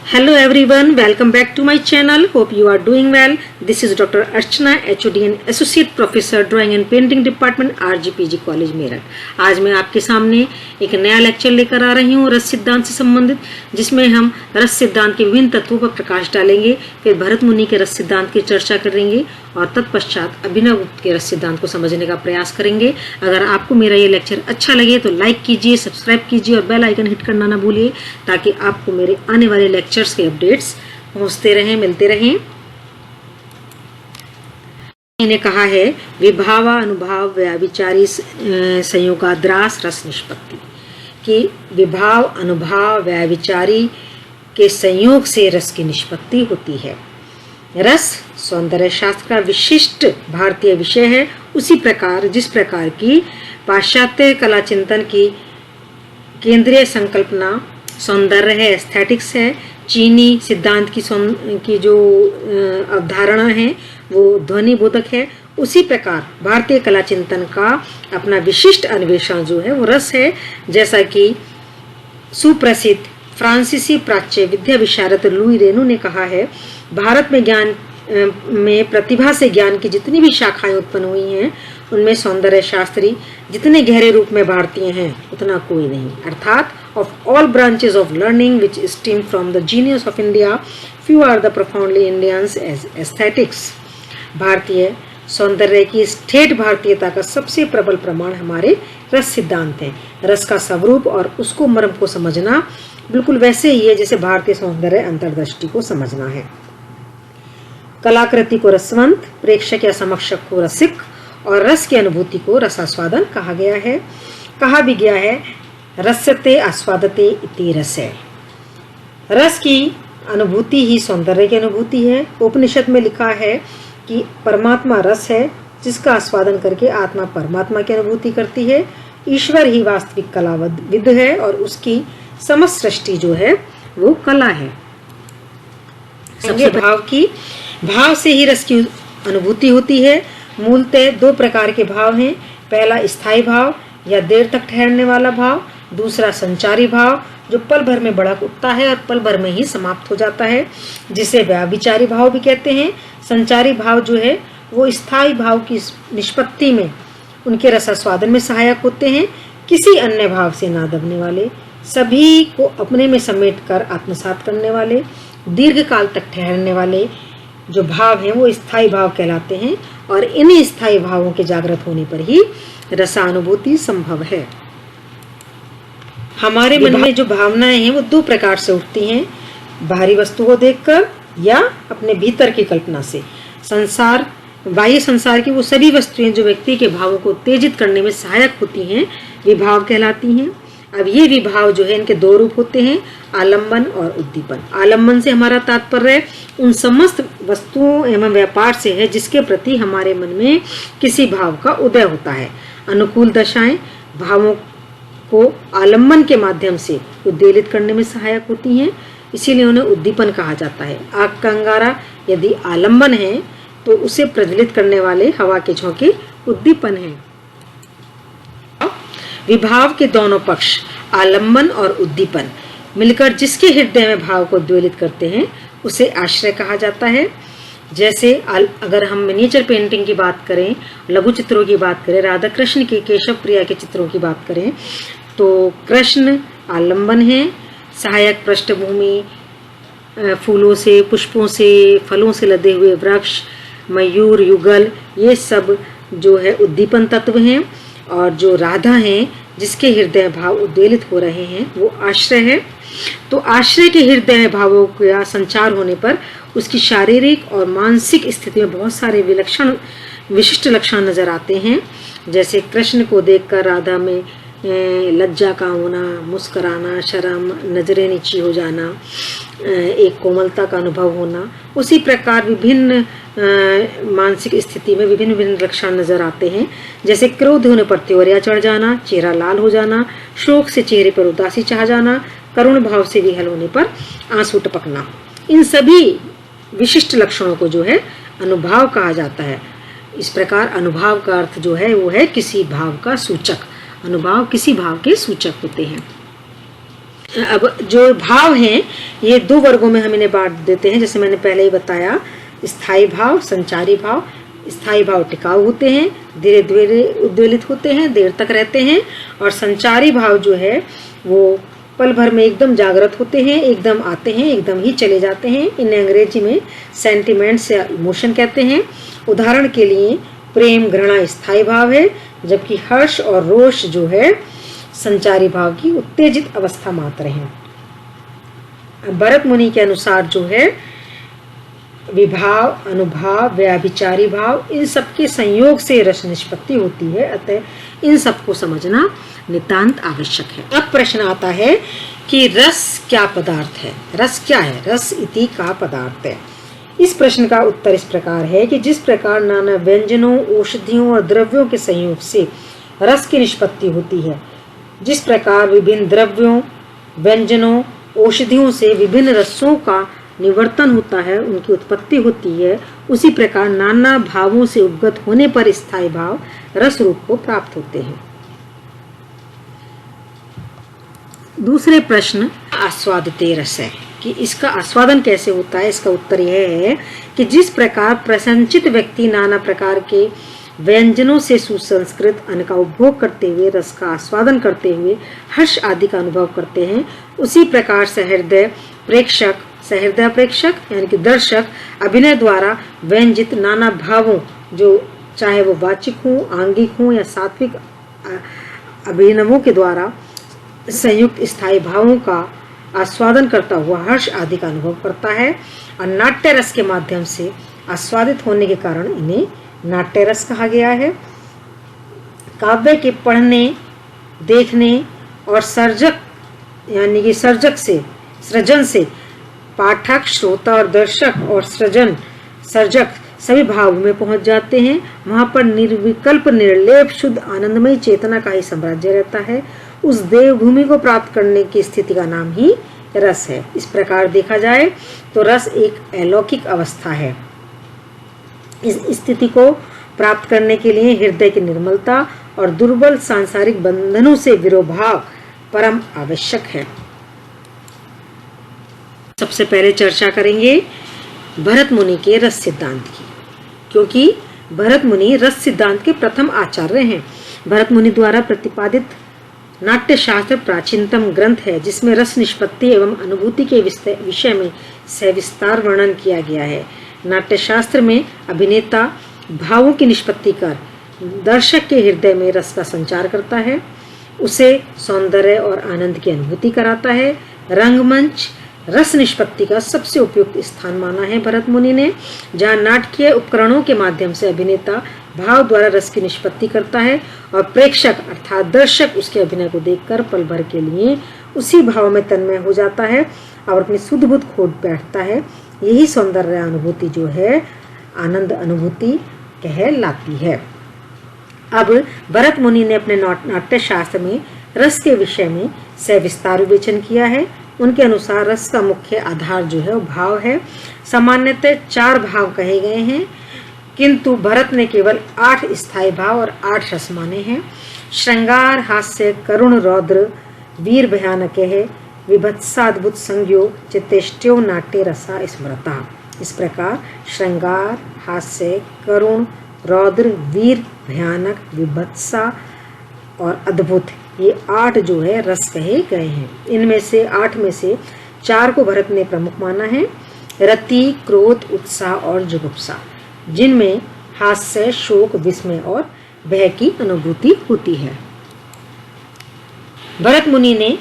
Hello everyone, welcome back to my channel. Hope you are doing well. This is Dr. Archana, HOD and Associate Professor Drawing and Painting Department, RGPG College Meerut. आज मैं आपके सामने एक नया lecture लेकर आ रही हूँ रस सिद्धांत से संबंधित, जिसमें हम रस सिद्धांत के विभिन्न तत्वों पर प्रकाश डालेंगे। फिर भरत मुनि के रस सिद्धांत की चर्चा करेंगे और तत्पश्चात अभिनव गुप्त के रस सिद्धांत को समझने का प्रयास करेंगे। अगर आपको मेरा ये लेक्चर अच्छा लगे तो लाइक कीजिए, सब्सक्राइब कीजिए और बेल आइकन हिट करना ना भूलिए, ताकि आपको मेरे आने वाले लेक्चर्स के अपडेट्स पहुंचते रहें, मिलते रहें। इन्हें कहा है विभावा अनुभाव व्याविचारी संयोगाद्रास रस निष्पत्ति, कि विभाव अनुभाव व्याविचारी के संयोग से रस की निष्पत्ति होती है। रस सौंदर्य शास्त्र का विशिष्ट भारतीय विषय है। उसी प्रकार जिस प्रकार की पाश्चात्य कला चिंतन की केंद्रीय संकल्पना सौंदर्य है, एस्थेटिक्स है, चीनी सिद्धांत की जो अवधारणा है वो ध्वनि बोधक है, उसी प्रकार भारतीय कला चिंतन का अपना विशिष्ट अन्वेषण जो है वो रस है। जैसा कि सुप्रसिद्ध फ्रांसीसी प्राच्य विद्या विशारद लुई रेनू ने कहा है, भारत में ज्ञान में प्रतिभा से ज्ञान की जितनी भी शाखाएं उत्पन्न हुई हैं, उनमें सौंदर्य शास्त्री जितने गहरे रूप में भारतीय हैं उतना कोई नहीं। अर्थात of all branches of learning which stem from the genius of India, few are the profoundly Indians as aesthetics। भारतीय सौंदर्य की ठेठ भारतीयता का सबसे प्रबल प्रमाण हमारे रस सिद्धांत है। रस का स्वरूप और उसको मर्म को समझना बिल्कुल वैसे ही है जैसे भारतीय सौंदर्य अंतर्दृष्टि को समझना है। कलाकृति को रसवंत, प्रेक्षक या समक्षक को रसिक और रस की अनुभूति को रसास्वादन कहा गया है। कहा भी गया है रस्यते आस्वादते इति रसः। रस की अनुभूति ही सौंदर्य की अनुभूति है। उपनिषद में लिखा है कि परमात्मा रस है, जिसका आस्वादन करके आत्मा परमात्मा की अनुभूति करती है। ईश्वर ही वास्तविक कलाविद है और उसकी समस्त सृष्टि जो है वो कला है। सबसे भाव से ही रस की अनुभूति होती है। मूलतः दो प्रकार के भाव हैं। पहला स्थायी भाव या देर तक ठहरने वाला भाव, दूसरा संचारी भाव जो पल भर में भड़क उठता है और पल भर में ही समाप्त हो जाता है, जिसे व्याभिचारी भाव भी कहते हैं। संचारी भाव जो है वो स्थायी भाव की निष्पत्ति में उनके रसास्वादन में सहायक होते हैं, किसी अन्य भाव से ना दबने वाले, सभी को अपने में समेट कर आत्मसात करने वाले, दीर्घ काल तक ठहरने वाले जो भाव हैं वो स्थायी भाव कहलाते हैं। और इन्हीं स्थायी भावों के जागृत होने पर ही रसानुभूति संभव है। हमारे मन में जो भावनाएं हैं वो दो प्रकार से उठती हैं, बाहरी वस्तु को देखकर या अपने भीतर की कल्पना से। संसार, बाह्य संसार की वो सभी वस्तुएं जो व्यक्ति के भावों को उत्तेजित करने में सहायक होती हैं, विभाव कहलाती हैं। अब ये विभाव जो है, इनके दो रूप होते हैं, आलम्बन और उद्दीपन। आलम्बन से हमारा तात्पर्य उन समस्त वस्तुओं एवं व्यापार से है जिसके प्रति हमारे मन में किसी भाव का उदय होता है। अनुकूल दशाएं भावों को आलम्बन के माध्यम से उद्वेलित करने में सहायक होती हैं, इसीलिए उन्हें उद्दीपन कहा जाता है। आग का अंगारा यदि आलम्बन है तो उसे प्रज्वलित करने वाले हवा के झोंके उद्दीपन है। विभाव के दोनों पक्ष आलम्बन और उद्दीपन मिलकर जिसके हृदय में भाव को उद्वेलित करते हैं उसे आश्रय कहा जाता है। जैसे अगर हम मिनिएचर पेंटिंग की बात करें, लघु चित्रों की बात करें, राधा कृष्ण की, केशव प्रिया के चित्रों की बात करें, तो कृष्ण आलम्बन है, सहायक पृष्ठभूमि फूलों से, पुष्पों से, फलों से लदे हुए वृक्ष, मयूर, युगल, ये सब जो है उद्दीपन तत्व हैं। और जो राधा हैं जिसके हृदय भाव उद्वेलित हो रहे हैं वो आश्रय है। तो आश्रय के हृदय भावों का संचार होने पर उसकी शारीरिक और मानसिक स्थिति में बहुत सारे विशिष्ट लक्षण नजर आते हैं। जैसे कृष्ण को देखकर राधा में लज्जा का होना, मुस्कुराना, शर्म, नजरें नीची हो जाना, एक कोमलता का अनुभव होना। उसी प्रकार विभिन्न मानसिक स्थिति में विभिन्न विभिन्न लक्षण नजर आते हैं। जैसे क्रोध होने पर त्योरिया चढ़ जाना, चेहरा लाल हो जाना, शोक से चेहरे पर उदासी छा जाना, करुण भाव से विहल होने पर आंसू टपकना। इन सभी विशिष्ट लक्षणों को जो है अनुभाव कहा जाता है। इस प्रकार अनुभाव का अर्थ जो है वो है किसी भाव का सूचक। अनुभाव किसी भाव के सूचक होते हैं। अब जो भाव हैं ये दो वर्गों में हम इन्हें बांट देते हैं, जैसे मैंने पहले ही बताया, स्थायी भाव, संचारी भाव। स्थायी भाव टिकाऊ होते हैं, धीरे धीरे उद्वेलित होते हैं, देर तक रहते हैं, और संचारी भाव जो है वो पल भर में एकदम जागृत होते हैं, एकदम आते हैं, एकदम ही चले जाते हैं। इन्हें अंग्रेजी में सेंटिमेंट्स या इमोशन कहते हैं। उदाहरण के लिए प्रेम घृणा स्थायी भाव है, जबकि हर्ष और रोष जो है संचारी भाव की उत्तेजित अवस्था मात्र है। भरत मुनि के अनुसार जो है विभाव, अनुभाव, व्याभिचारी भाव, इन सबके संयोग से रस निष्पत्ति होती है। अतः इन सबको समझना नितांत आवश्यक है। अब प्रश्न आता है कि रस क्या पदार्थ है? रस क्या है? रस इति का पदार्थ है। इस प्रश्न का उत्तर इस प्रकार है कि जिस प्रकार नाना व्यंजनों, औषधियों और द्रव्यों के संयोग से रस की निष्पत्ति होती है, जिस प्रकार विभिन्न द्रव्यों, व्यंजनों, औषधियों से विभिन्न रसों का निवर्तन होता है, उनकी उत्पत्ति होती है, उसी प्रकार नाना भावों से उपगत होने पर स्थायी भाव रस रूप को प्राप्त होते हैं। दूसरे प्रश्न आस्वादिते रस है कि इसका आस्वादन कैसे होता है। इसका उत्तर यह है कि जिस प्रकार प्रसन्नचित व्यक्ति नाना प्रकार के व्यंजनों से सुसंस्कृत अन्न का उपभोग करते हुए रस का आस्वादन करते हुए हर्ष आदि का अनुभव करते हैं, उसी प्रकार सहृदय प्रेक्षक यानी कि दर्शक अभिनय द्वारा व्यंजित नाना भावों, जो चाहे वो वाचिक हों, आंगिक हों या सात्विक अभिनवों के द्वारा संयुक्त स्थायी भावों का आस्वादन करता हुआ हर्ष आदि का अनुभव करता है। और नाट्य रस के माध्यम से आस्वादित होने के कारण इन्हें नाट्य रस कहा गया है। काव्य के पढ़ने, देखने और सर्जक यानी कि सृजन से पाठक, श्रोता और दर्शक और सर्जक सभी भावों में पहुंच जाते हैं। वहां पर निर्विकल्प, निर्लेप, शुद्ध आनंदमय चेतना का ही साम्राज्य रहता है। उस देवभूमि को प्राप्त करने की स्थिति का नाम ही रस है। इस प्रकार देखा जाए तो रस एक अलौकिक अवस्था है। इस स्थिति को प्राप्त करने के लिए हृदय की निर्मलता और दुर्बल सांसारिक बंधनों से विरोभाव परम आवश्यक है। सबसे पहले चर्चा करेंगे भरत मुनि के रस सिद्धांत की, क्योंकि भरत मुनि रस सिद्धांत के प्रथम आचार्य हैं। भरत मुनि द्वारा प्रतिपादित नाट्य शास्त्र प्राचीनतम ग्रंथ है, जिसमें रस निष्पत्ति एवं अनुभूति के विषय में सविस्तार वर्णन किया गया है। नाट्य शास्त्र में अभिनेता भावों की निष्पत्ति कर दर्शक के हृदय में रस का संचार करता है, उसे सौंदर्य और आनंद की अनुभूति कराता है। रंगमंच रस निष्पत्ति का सबसे उपयुक्त स्थान माना है भरत मुनि ने, जहाँ नाटकीय उपकरणों के माध्यम से अभिनेता भाव द्वारा रस की निष्पत्ति करता है और प्रेक्षक अर्थात दर्शक उसके अभिनय को देखकर पल भर के लिए उसी भाव में तन्मय हो जाता है और अपनी सुध बुध खो बैठता है। यही सौंदर्य अनुभूति जो है आनंद अनुभूति कहलाती है। अब भरत मुनि ने अपने नाट्य शास्त्र में रस के विषय में सविस्तार विवेचन किया है। उनके अनुसार रस का मुख्य आधार जो है वो भाव है। सामान्यतः 4 भाव कहे गए हैं, किंतु भरत ने केवल 8 स्थायी भाव और 8 रस माने हैं। श्रृंगार, हास्य, करुण, रौद्र, वीर भयानक है, विभत्साद्भुत संज्ञो चित्तेष्ट्यो नाट्य रसा स्मृता। इस प्रकार श्रृंगार, हास्य, करुण, रौद्र, वीर भयानक, विभत्सा और अद्भुत, ये 8 जो है रस कहे गए हैं। इनमें से 8 में से 4 को भरत ने प्रमुख माना है, रति, क्रोध, उत्साह और जुगुप्सा, जिनमें हास्य, शोक, विस्मय और भय की अनुभूति होती है। भरत मुनि ने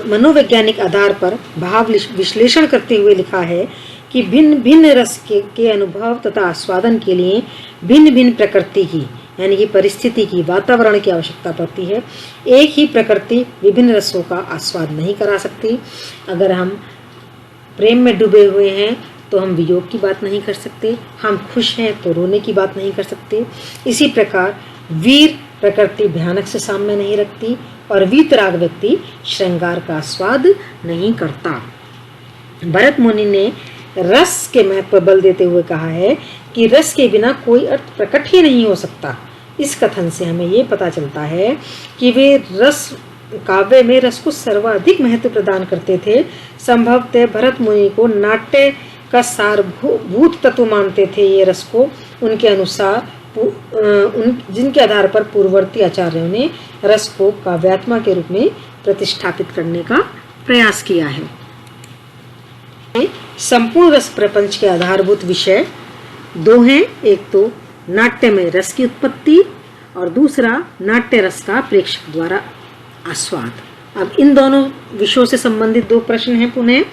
मनोवैज्ञानिक आधार पर भाव विश्लेषण करते हुए लिखा है कि भिन्न भिन्न रस के अनुभव तथा आस्वादन के लिए भिन्न भिन्न प्रकृति की यानी कि परिस्थिति की, वातावरण की आवश्यकता पड़ती है। एक ही प्रकृति विभिन्न रसों का आस्वाद नहीं करा सकती। अगर हम प्रेम में डूबे हुए हैं तो हम वियोग की बात नहीं कर सकते, हम खुश हैं तो रोने की बात नहीं कर सकते। इसी प्रकार वीर प्रकृति भयानक से साम्य नहीं रखती और वीतराग व्यक्ति श्रृंगार का आस्वाद नहीं करता। भरत मुनि ने रस के महत्व पर बल देते हुए कहा है कि रस के बिना कोई अर्थ प्रकट ही नहीं हो सकता। इस कथन से हमें ये पता चलता है कि वे रस काव्य में रस को सर्वाधिक महत्व प्रदान करते थे। संभवतः भरत मुनि को नाट्य का सारभूत तत्व मानते थे। ये रस को उनके अनुसार जिनके आधार पर पूर्ववर्ती आचार्यों ने रस को काव्यात्मा के रूप में प्रतिष्ठापित करने का प्रयास किया है। संपूर्ण रस प्रपंच के आधारभूत विषय दो हैं, एक तो नाट्य में रस की उत्पत्ति और दूसरा नाट्य रस का प्रेक्षक द्वारा आस्वाद। अब इन दोनों विषयों से संबंधित दो प्रश्न हैं पुनः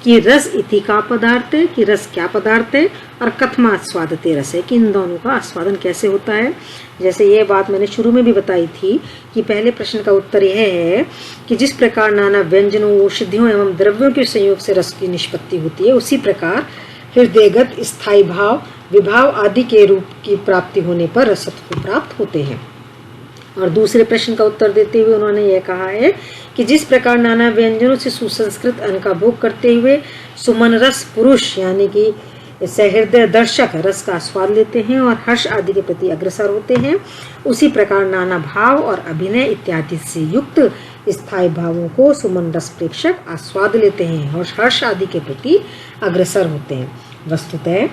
कि रस इति का पदार्थ है, कि रस क्या पदार्थ है, और कथमा आस्वादते रस है, कि इन दोनों का आस्वादन कैसे होता है। जैसे ये बात मैंने शुरू में भी बताई थी कि पहले प्रश्न का उत्तर यह है कि जिस प्रकार नाना व्यंजनों, औषधियों एवं द्रव्यों के संयोग से रस की निष्पत्ति होती है, उसी प्रकार हृदयगत स्थायी भाव, विभाव आदि के रूप की प्राप्ति होने पर रसत्व को प्राप्त होते हैं। और दूसरे प्रश्न का उत्तर देते हुए उन्होंने यह कहा है कि जिस प्रकार नाना व्यंजनों से सुसंस्कृत अन्न का भोग करते हुए सुमन रस पुरुष यानी कि सहृदय दर्शक रस का स्वाद लेते हैं और हर्ष आदि के प्रति अग्रसर होते हैं, उसी प्रकार नाना भाव और अभिनय इत्यादि से युक्त स्थायी भावों को सुमन रस प्रेक्षक आस्वाद लेते हैं और हर्ष आदि के प्रति अग्रसर होते हैं। वस्तुतः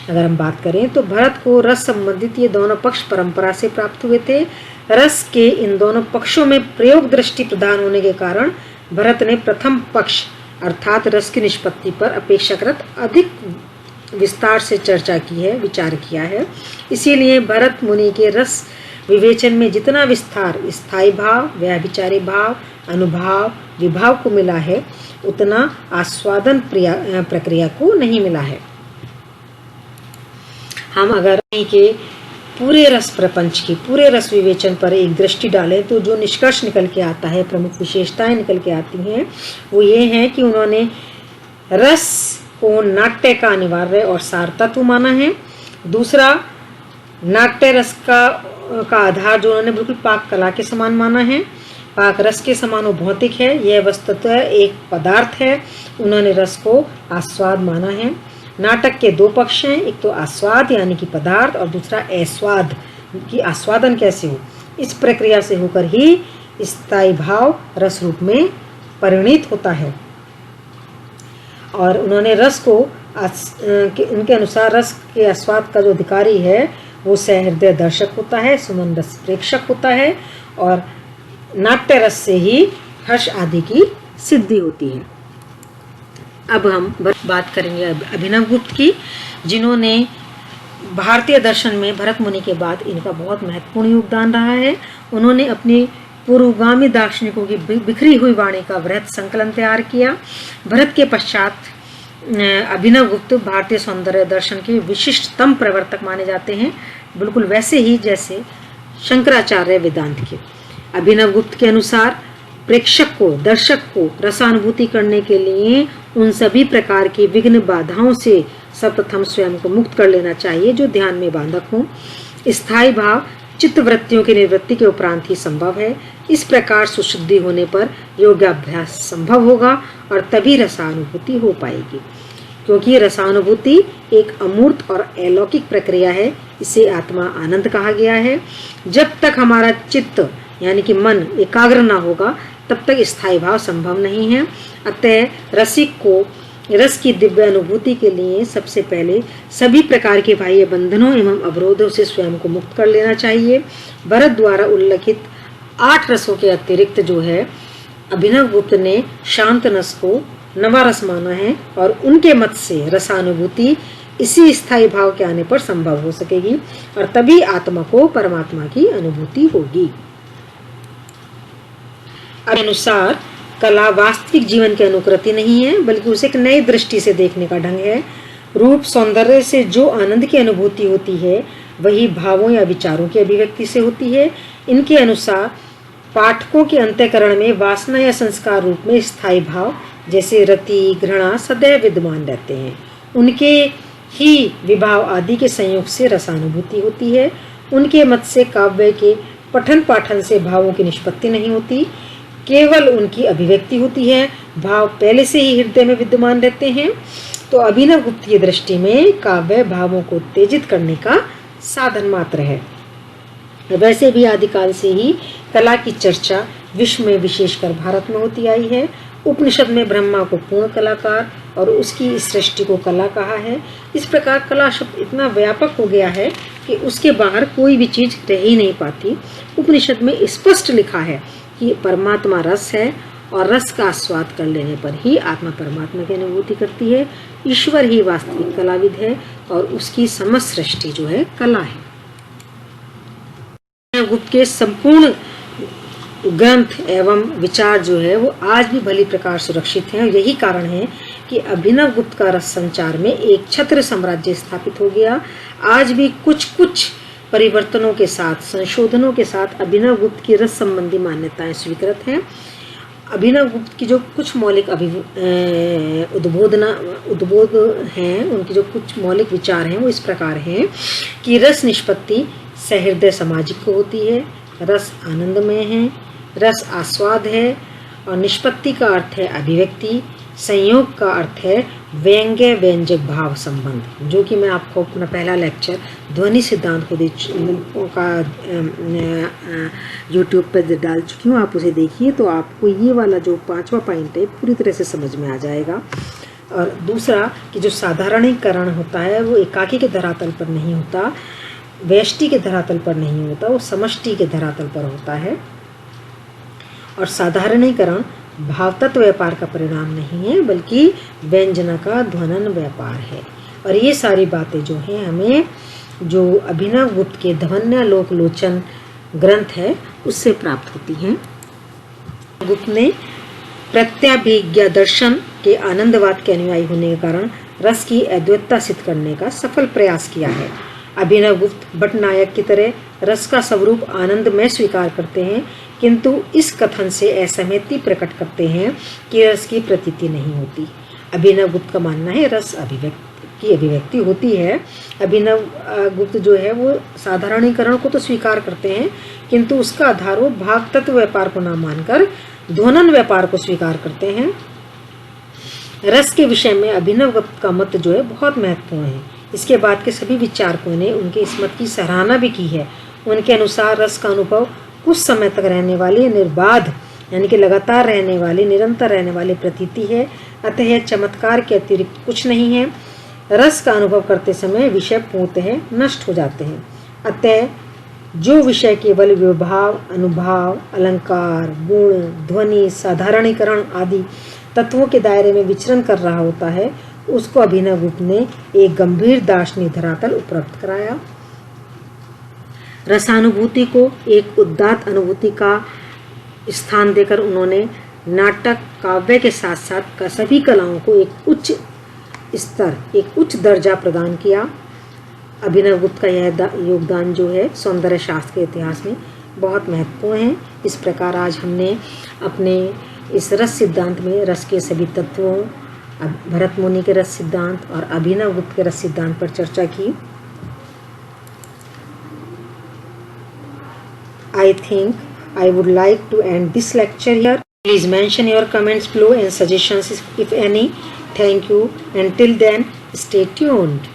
अगर हम बात करें तो भरत को रस संबंधित ये दोनों पक्ष परंपरा से प्राप्त हुए थे। रस के इन दोनों पक्षों में प्रयोग दृष्टि प्रदान होने के कारण भरत ने प्रथम पक्ष अर्थात रस की निष्पत्ति पर अपेक्षाकृत अधिक विस्तार से चर्चा की है, विचार किया है। इसीलिए भरत मुनि के रस विवेचन में जितना विस्तार स्थायी भाव, व्याभिचारी भाव, अनुभाव, विभाव को मिला है, उतना आस्वादन प्रक्रिया को नहीं मिला है। हम अगर के पूरे रस प्रपंच की, पूरे रस विवेचन पर एक दृष्टि डालें तो जो निष्कर्ष निकल के आता है, प्रमुख विशेषताएं निकल के आती हैं, वो ये हैं कि उन्होंने रस को नाट्य का अनिवार्य और सार तत्व माना है। दूसरा, नाट्य रस का आधार जो उन्होंने बिल्कुल पाक कला के समान माना है। पाक रस के समान वो भौतिक है, यह वस्तुतः एक पदार्थ है। उन्होंने रस को आस्वाद माना है। नाटक के दो पक्ष हैं, एक तो आस्वाद यानी कि पदार्थ और दूसरा आस्वाद कि आस्वादन कैसे हो। इस प्रक्रिया से होकर ही स्थायी भाव रस रूप में परिणित होता है। और उन्होंने रस को उनके अनुसार रस के आस्वाद का जो अधिकारी है वो सहृदय दर्शक होता है, सुमन रस प्रेक्षक होता है, और नाट्य रस से ही हर्ष आदि की सिद्धि होती है। अब हम बात करेंगे अभिनव गुप्त की, जिन्होंने भारतीय दर्शन में भरत मुनि के बाद इनका बहुत महत्वपूर्ण योगदान रहा है। उन्होंने अपनी पूर्वगामी दार्शनिकों की बिखरी हुई वाणी का वृहत संकलन तैयार किया। भरत के पश्चात अभिनव गुप्त भारतीय सौंदर्य दर्शन के विशिष्टतम प्रवर्तक माने जाते हैं, बिल्कुल वैसे ही जैसे शंकराचार्य वेदांत के। अभिनव गुप्त के अनुसार प्रेक्षक को, दर्शक को रसानुभूति करने के लिए उन सभी प्रकार की विघ्न बाधाओं से सर्वप्रथम स्वयं को मुक्त कर लेना चाहिए जो ध्यान में बाधक हों। स्थायी भाव चित्त वृत्तियों की निवृत्ति के उपरांत ही संभव है। इस प्रकार सुशुद्धि होने पर योगाभ्यास संभव होगा और तभी रसानुभूति हो पाएगी, क्योंकि रसानुभूति एक अमूर्त और अलौकिक प्रक्रिया है। इसे आत्मा आनंद कहा गया है। जब तक हमारा चित्त यानी कि मन एकाग्र ना होगा तब तक स्थायी भाव संभव नहीं है। अतः रसिक को रस की दिव्य अनुभूति के लिए सबसे पहले सभी प्रकार के बाह्य बंधनों एवं अवरोधों से स्वयं को मुक्त कर लेना चाहिए। भरत द्वारा उल्लेखित 8 रसों के अतिरिक्त जो है अभिनव गुप्त ने शांत रस को नवा रस माना है और उनके मत से रसानुभूति इसी स्थायी भाव के आने पर संभव हो सकेगी और तभी आत्मा को परमात्मा की अनुभूति होगी। अनुसार कला वास्तविक जीवन की अनुकृति नहीं है, बल्कि उसे एक नई दृष्टि से देखने का ढंग है। रूप सौंदर्य से जो आनंद की अनुभूति होती है वही भावों या विचारों की अभिव्यक्ति से होती है। इनके अनुसार पाठकों के अंतःकरण में वासना या संस्कार रूप में स्थायी भाव जैसे रति, घृणा सदैव विद्यमान रहते हैं। उनके ही विभाव आदि के संयोग से रसानुभूति होती है। उनके मत से काव्य के पठन पाठन से भावों की निष्पत्ति नहीं होती, केवल उनकी अभिव्यक्ति होती है। भाव पहले से ही हृदय में विद्यमान रहते हैं। तो अभिनव गुप्त की दृष्टि में काव्य भावों को उत्तेजित करने का साधन मात्र है। वैसे भी आदिकाल से ही कला की चर्चा विश्व में विशेषकर भारत में होती आई है। उपनिषद में ब्रह्मा को पूर्ण कलाकार और उसकी इस सृष्टि को कला कहा है। इस प्रकार कला शब्द इतना व्यापक हो गया है कि उसके बाहर कोई भी चीज रह ही नहीं पाती। उपनिषद में स्पष्ट लिखा है कि परमात्मा रस है और रस का आस्वाद कर लेने पर ही आत्मा परमात्मा की अनुभूति करती है। ईश्वर ही वास्तविक कलाविद है और उसकी समस्त सृष्टि जो है कला है। गुप्त के संपूर्ण ग्रंथ एवं विचार जो है वो आज भी भली प्रकार सुरक्षित हैं और यही कारण है कि अभिनव गुप्त का रस संचार में एक छत्र साम्राज्य स्थापित हो गया। आज भी कुछ परिवर्तनों के साथ, संशोधनों के साथ अभिनव गुप्त की रस संबंधी मान्यताएं स्वीकृत हैं। अभिनव गुप्त की जो कुछ मौलिक उद्बोध हैं, उनकी जो कुछ मौलिक विचार हैं वो इस प्रकार हैं कि रस निष्पत्ति सहृदय सामाजिक को होती है, रस आनंदमय है, रस आस्वाद है और निष्पत्ति का अर्थ है अभिव्यक्ति, संयोग का अर्थ है व्यंग्य व्यंजक भाव संबंध, जो कि मैं आपको अपना पहला लेक्चर ध्वनि सिद्धांत को यूट्यूब पर डाल चुकी हूँ, आप उसे देखिए तो आपको ये वाला जो 5वां पॉइंट है पूरी तरह से समझ में आ जाएगा। और दूसरा कि जो साधारणीकरण होता है वो एकाकी के धरातल पर नहीं होता, व्यष्टि के धरातल पर नहीं होता, वो समष्टि के धरातल पर होता है। और साधारणीकरण भावतत्व व्यापार का परिणाम नहीं है बल्कि व्यंजना का ध्वनन व्यापार है। और ये सारी बातें जो हैं हमें जो अभिनव गुप्त के ध्वन्यालोकलोचन ग्रंथ है उससे प्राप्त होती हैं। गुप्त ने प्रत्याभिज्ञा दर्शन के आनंदवाद के अनुयायी होने के कारण रस की अद्वैतता सिद्ध करने का सफल प्रयास किया है। अभिनव गुप्त भट्टनायक की तरह रस का स्वरूप आनंद में स्वीकार करते हैं, किंतु इस कथन से असहमति प्रकट करते हैं कि रस की प्रतीति नहीं होती। अभिनव गुप्त का मानना है रस की अभिव्यक्ति होती है। अभिनव गुप्त जो है वो साधारणीकरण को तो स्वीकार करते हैं, किंतु उसका आधार वो भाव तत्व व्यापार को न मानकर ध्वनन व्यापार को स्वीकार करते हैं। रस के विषय में अभिनव गुप्त का मत जो है बहुत महत्वपूर्ण है। इसके बाद के सभी विचारकों ने उनके इस मत की सराहना भी की है। उनके अनुसार रस का अनुभव कुछ समय तक रहने वाली निर्बाध यानी कि लगातार रहने वाली, निरंतर रहने वाली प्रतीति है, अतः यह चमत्कार के अतिरिक्त कुछ नहीं है। रस का अनुभव करते समय विषय पूर्णतः नष्ट हो जाते हैं, अतः जो विषय केवल विभाव, अनुभाव, अलंकार, गुण, ध्वनि, साधारणीकरण आदि तत्वों के दायरे में विचरण कर रहा होता है उसको अभिनव गुप्त ने एक गंभीर दार्शनिक धरातल उपलब्ध कराया। रसानुभूति को एक उदात्त अनुभूति का स्थान देकर उन्होंने नाटक, काव्य के साथ साथ सभी कलाओं को एक उच्च स्तर, एक उच्च दर्जा प्रदान किया। अभिनव गुप्त का यह योगदान जो है सौंदर्य शास्त्र के इतिहास में बहुत महत्वपूर्ण है। इस प्रकार आज हमने अपने इस रस सिद्धांत में रस के सभी तत्वों, भरत मुनि के रस सिद्धांत और अभिनव गुप्त के रस सिद्धांत पर चर्चा की। I think I would like to end this lecture here. Please mention your comments below and suggestions if any. Thank you. Until then, stay tuned.